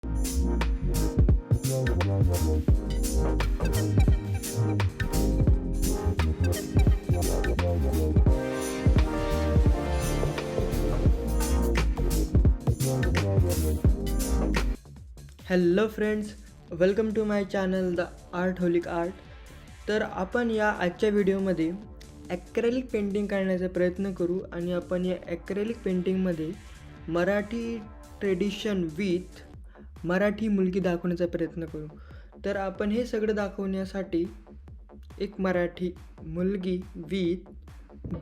Hello friends, welcome to my channel the art holic art. तर आपण या आजच्या व्हिडिओमध्ये ॲक्रेलिक पेंटिंग करण्याचा प्रयत्न करू आणि आपण या ॲक्रेलिक पेंटिंगमध्ये मराठी ट्रेडिशन विथ मराठी मुलगी दाखवण्याचा प्रयत्न करू. तर आपण हे सगळं दाखवण्यासाठी एक मराठी मुलगी विथ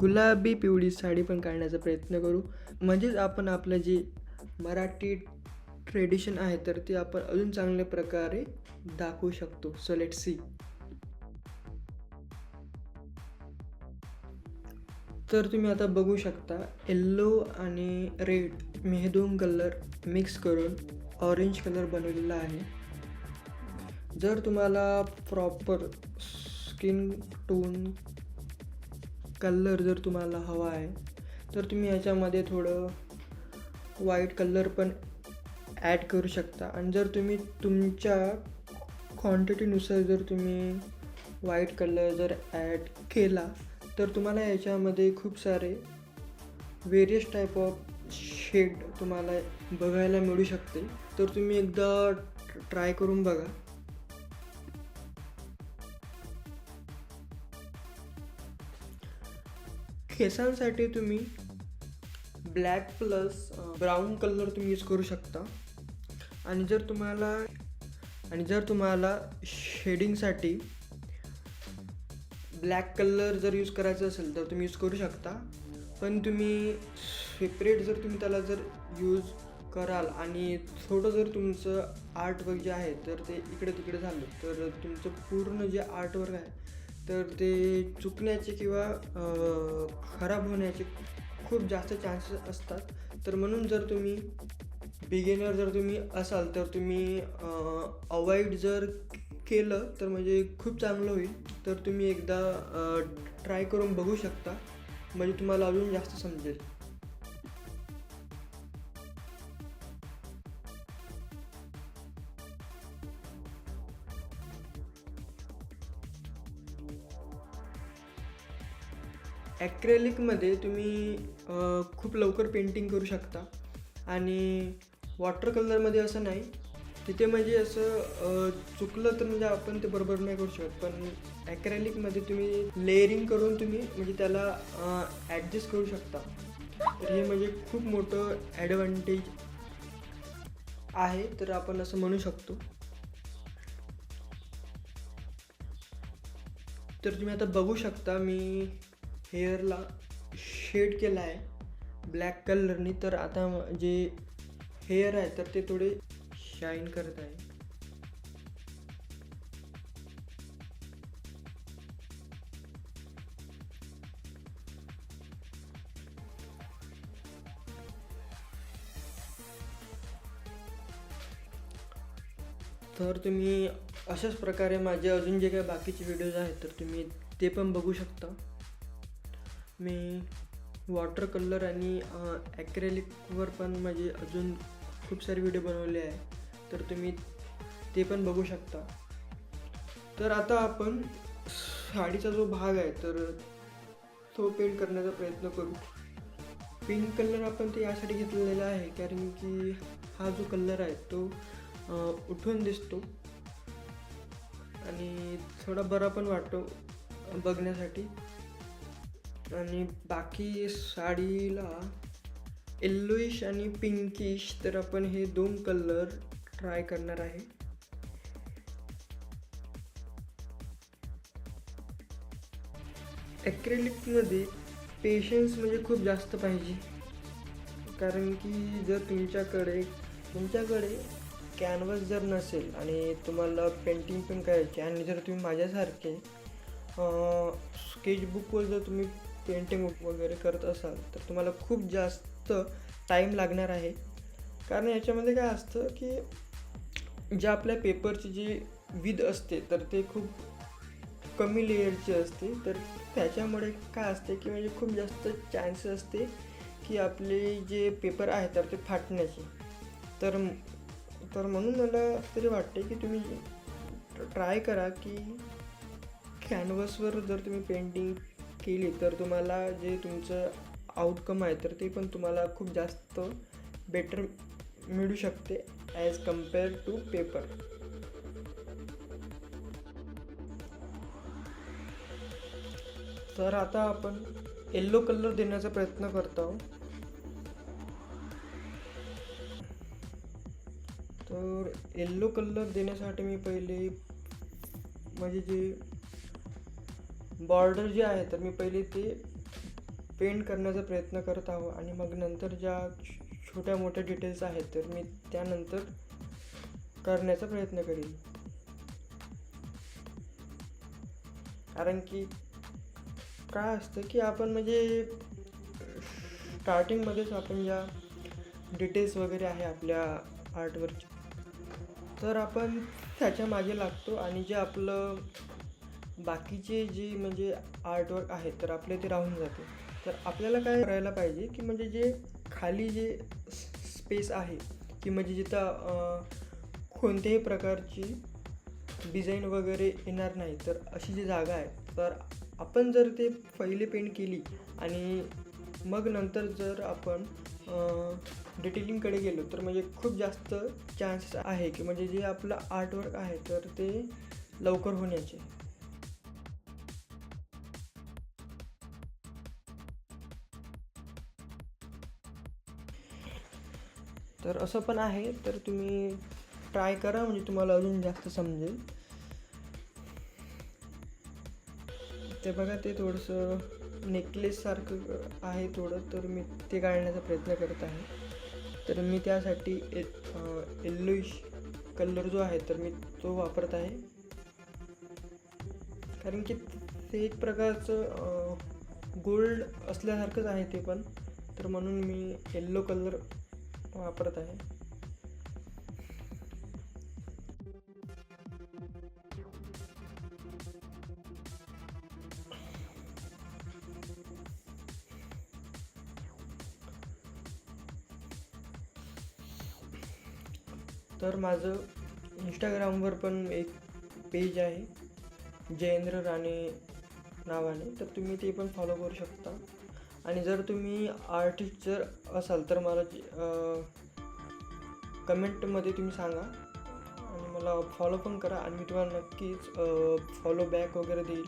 गुलाबी पिवळी साडी पण काढण्याचा प्रयत्न करू. म्हणजेच आपण आपलं जे मराठी ट्रेडिशन आहे तर ते आपण अजून चांगल्या प्रकारे दाखवू शकतो. So let's see. तर तुम्ही आता बघू शकता येल्लो आणि रेड मी हे दोन कलर मिक्स करून ऑरेंज कलर बनवलेला आहे. जर तुम्हाला प्रॉपर स्किन टोन कलर जर तुम्हाला हवा आहे तर तुम्ही याच्यामध्ये थोडं व्हाईट कलर पण ॲड करू शकता. आणि जर तुम्ही तुमच्या क्वांटिटीनुसार जर तुम्ही व्हाईट कलर जर ॲड केला तर तुम्हाला याच्यामध्ये खूप सारे वेरियस टाईप ऑफ शेड तुम्हाला बघायला मिळू शकते. तर तुम्ही एकदा ट्राय करून बघा. केसांसाठी तुम्ही ब्लॅक प्लस ब्राऊन कलर तुम्ही यूज करू शकता. आणि जर तुम्हाला शेडिंगसाठी ब्लॅक कलर जर यूज करायचं असेल तर तुम्ही यूज करू शकता. पण तुम्ही सेपरेट जर तुम्ही त्याला जर यूज कराल आणि थोडं जर तुमचं आर्टवर्क जे आहे तर ते इकडे तिकडे झालं तर तुमचं पूर्ण जे आर्टवर्क आहे तर ते चुकण्याचे किंवा खराब होण्याचे खूप जास्त चान्सेस असतात. तर म्हणून जर तुम्ही बिगिनर जर तुम्ही असाल तर तुम्ही अवॉइड जर केलं तर म्हणजे खूप चांगलं होईल. तर तुम्ही एकदा ट्राय करून बघू शकता, म्हणजे तुम्हाला अजून जास्त समजेल. ॲक्रेलिकमध्ये तुम्ही खूप लवकर पेंटिंग करू शकता. आणि वॉटर कलरमध्ये असं नाही, तिथे म्हणजे असं चुकलं तर म्हणजे आपण ते बरोबर नाही करू शकत. पण ॲक्रेलिकमध्ये तुम्ही लेअरिंग करून तुम्ही म्हणजे त्याला ॲडजस्ट करू शकता. तर हे म्हणजे खूप मोठं ॲडव्हान्टेज आहे, तर आपण असं म्हणू शकतो. तर तुम्ही आता बघू शकता मी हेअरला शेड केला आहे ब्लॅक कलरनी. तर आता जे हेअर आहे तर ते थोडे शाईन करत आहे. तर तुम्ही अशाच प्रकारे माझे अजून जे काही बाकीचे व्हिडिओज आहेत तर तुम्ही ते पण बघू शकता. मी वॉटर कलर आणि ॲक्रेलिकवर पण म्हणजे अजून खूप सारे व्हिडिओ बनवले आहे, तर तुम्ही ते पण बघू शकता. तर आता आपण साडीचा जो भाग आहे तर तो पेंट करण्याचा प्रयत्न करू. पिंक कलर आपण ते यासाठी घेतलेला आहे कारण की हा जो कलर आहे तो उठून दिसतो आणि थोडा बरा पण वाटतो बघण्यासाठी. आणि बाकी साडीला येल्लोइश आणि पिंकिश, तर आपण हे दोन कलर ट्राय करणार आहे. ॲक्रेलिकमध्ये पेशन्स म्हणजे खूप जास्त पाहिजे, कारण की जर तुमच्याकडे कॅनव्हास जर नसेल आणि तुम्हाला पेंटिंग पण करायची आणि जर तुम्ही माझ्यासारखे स्केचबुकवर जर तुम्ही पेंटिंग वगैरे करत असाल तर तुम्हाला खूप जास्त टाईम लागणार आहे. कारण याच्यामध्ये काय असतं की ज्या आपल्या पेपरची जी विथ असते तर ते खूप कमी लेयरची असते. तर त्याच्यामुळे काय असते की म्हणजे खूप जास्त चान्सेस असते की आपले जे पेपर आहे तर ते फाटण्याचे. तर तर म्हणून मला तरी वाटते की तुम्ही ट्राय करा की कॅनव्हासवर जर तुम्ही पेंटिंग केली तर तुम्हाला जे तुमचं आउटकम आहे तर ते पण तुम्हाला खूप जास्त बेटर मिळू शकते ॲज कम्पेअर टू पेपर. तर आता आपण येल्लो कलर देण्याचा प्रयत्न करतो आहोत. तर येल्लो कलर देण्यासाठी मी पहिले म्हणजे जे बॉर्डर जे आहे तर मी पहिले ते पेंट करण्याचा प्रयत्न करत आहो आणि मग नंतर ज्या छोट्या मोठ्या डिटेल्स आहेत तर मी त्यानंतर करण्याचा प्रयत्न करेन. कारण की काय असतं की आपण म्हणजे स्टार्टिंगमध्येच आपण ज्या डिटेल्स वगैरे आहे आपल्या आर्टवरची तर आपण त्याच्या मागे लागतो आणि जे आपलं बाकीचे जे म्हणजे आर्टवर्क आहे तर आपले ते राहून जाते. तर आपल्याला काय करायला पाहिजे की म्हणजे जे खाली जे स्पेस आहे की म्हणजे जिथं कोणत्याही प्रकारची डिझाईन वगैरे येणार नाही तर अशी जी जागा आहे तर आपण जर ते पहिले पेंट केली आणि मग नंतर जर आपण डिटेलिंगकडे गेलो तर म्हणजे खूप जास्त चान्सेस आहे की म्हणजे जे आपलं आर्टवर्क आहे तर ते लवकर होण्याचे. तर असं पण आहे तर तुम्ही ट्राय करा म्हणजे तुम्हाला अजून जास्त समजेल. ते बघा ते थोडंसं नेकलेससारखं आहे थोडं तर मी ते काढण्याचा प्रयत्न करत आहे. तर मी त्यासाठी येल्लोइश कलर जो आहे तर मी तो वापरत आहे कारण की ते एक प्रकारचं गोल्ड असल्यासारखंच आहे ते पण. तर म्हणून मी येल्लो कलर वापरत आहे. तर माझं इंस्टाग्रामवर पण एक पेज आहे जयेंद्र राणे नावाने तर तुम्ही ते पण फॉलो करू शकता. आणि जर तुम्ही आर्टिस्ट जर असाल तर मला कमेंटमध्ये तुम्ही सांगा आणि मला फॉलो पण करा आणि मी तुम्हाला नक्कीच फॉलो बॅक वगैरे देईल.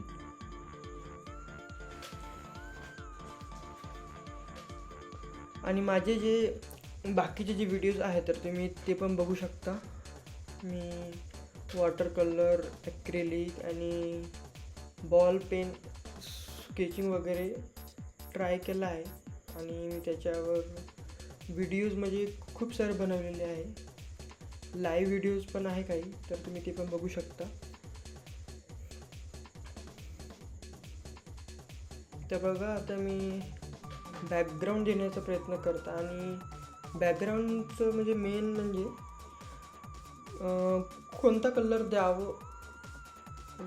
आणि माझे जे बाकीचे जे व्हिडिओज आहेत तर तुम्ही ते पण बघू शकता. मी वॉटर कलर ॲक्रेलिक आणि बॉल पेन स्केचिंग वगैरे ट्राय केलं आहे आणि मी त्याच्यावर व्हिडिओज म्हणजे खूप सारे बनवलेले आहे. लाईव्ह व्हिडिओज पण आहे काही तर तुम्ही ते पण बघू शकता. तर बघा आता मी बॅकग्राऊंड देण्याचा प्रयत्न करतो आणि बॅकग्राऊंडचं म्हणजे मेन म्हणजे कोणता कलर द्यावं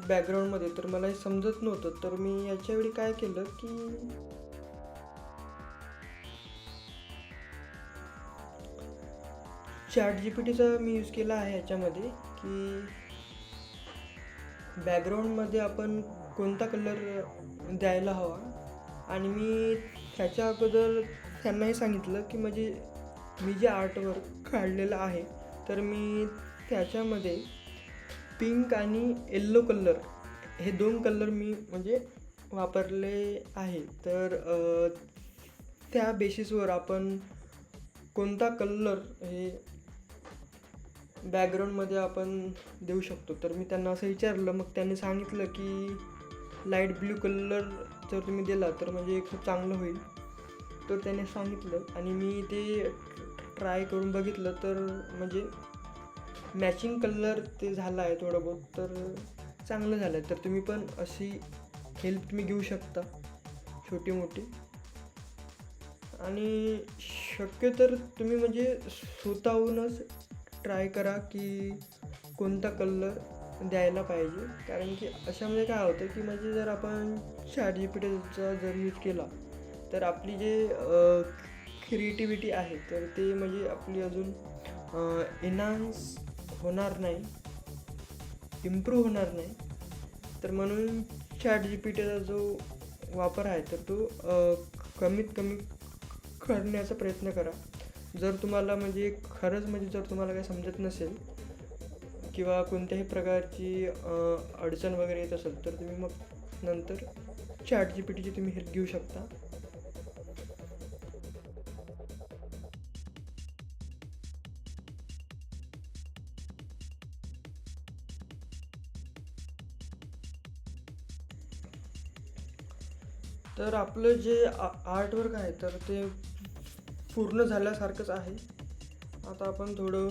बॅकग्राऊंडमध्ये तर मला हे समजत नव्हतं. तर मी याच्यावेळी काय केलं की ChatGPTचा मी यूज केला आहे याच्यामध्ये की बॅकग्राऊंडमध्ये आपण कोणता कलर द्यायला हवा. आणि मी त्याच्या अगोदर त्यांनाही सांगितलं की म्हणजे मी जे आर्टवर्क काढलेलं आहे तर मी त्याच्यामध्ये पिंक आणि येल्लो कलर हे 2 कलर मी म्हणजे वापरले आहे. तर त्या बेसिसवर आपण कोणता कलर हे बॅकग्राऊंडमध्ये आपण देऊ शकतो. तर मी त्यांना असं विचारलं मग त्यांनी सांगितलं की लाईट ब्ल्यू कलर जर तुम्ही दिला तर म्हणजे खूप चांगलं होईल. तर त्याने सांगितलं आणि मी ते ट्राय करून बघितलं तर म्हणजे मॅचिंग कलर ते झाला आहे थोडं बहुत तर चांगलं झालं आहे. तर तुम्ही पण अशी हेल्प तुम्ही घेऊ शकता छोटी मोठी. आणि शक्य तर तुम्ही म्हणजे स्वतःहूनच ट्राय करा की कोणता कलर द्यायला पाहिजे. कारण की अशामध्ये काय होतं की म्हणजे जर आपण ChatGPTचा जर यूज केला तर आपली जे क्रिएटिव्हिटी आहे तर ते म्हणजे आपली अजून इन्हान्स होणार नाही, इम्प्रूव्ह होणार नाही. तर म्हणून ChatGPTचा जो वापर आहे तर तो कमीत कमी करण्याचा प्रयत्न करा. जर तुम्हाला म्हणजे खरंच म्हणजे जर तुम्हाला काही समजत नसेल किंवा कोणत्याही प्रकारची अडचण वगैरे येत असेल तर तुम्ही मग नंतर ChatGPTची तुम्ही हेल्प घेऊ शकता. तर आपलं जे आर्टवर्क आहे तर ते पूर्ण झाल्यासारखंच आहे. आता आपण थोडं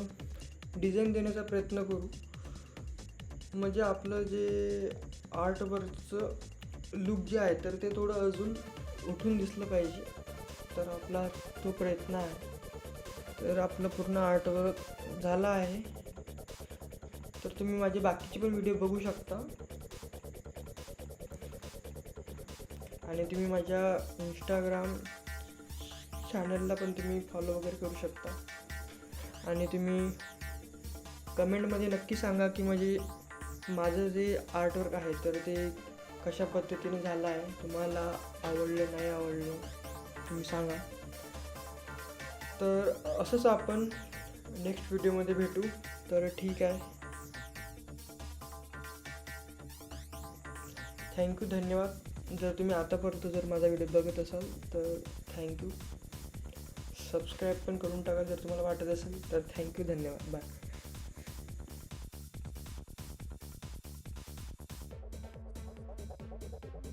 डिझाईन देण्याचा प्रयत्न करू, म्हणजे आपलं जे आर्टवर्कचं लुक जे आहे तर ते थोडं अजून उठून दिसलं पाहिजे. तर आपला तो प्रयत्न आहे. तर आपलं पूर्ण आर्टवर्क झालं आहे. तर तुम्ही माझे बाकीचे पण व्हिडिओ बघू शकता आणि तुम्ही माझ्या इंस्टाग्राम चॅनलला पण तुम्ही फॉलो वगैरे करू शकता. आणि तुम्ही कमेंटमध्ये नक्की सांगा की म्हणजे माझं जे आर्टवर्क आहे तर ते कशा पद्धतीने झालं आहे, तुम्हाला आवडलं नाही आवडलं तुम्ही सांगा. तर असंच आपण नेक्स्ट व्हिडिओमध्ये भेटू. तर ठीक आहे, थँक्यू, धन्यवाद. जर तुम्ही आतापर्यंत जर माझा व्हिडिओ बघत असाल तर थँक्यू. सबस्क्राईब पण करून टाका जर तुम्हाला वाटत असेल तर. थँक्यू, धन्यवाद, बाय.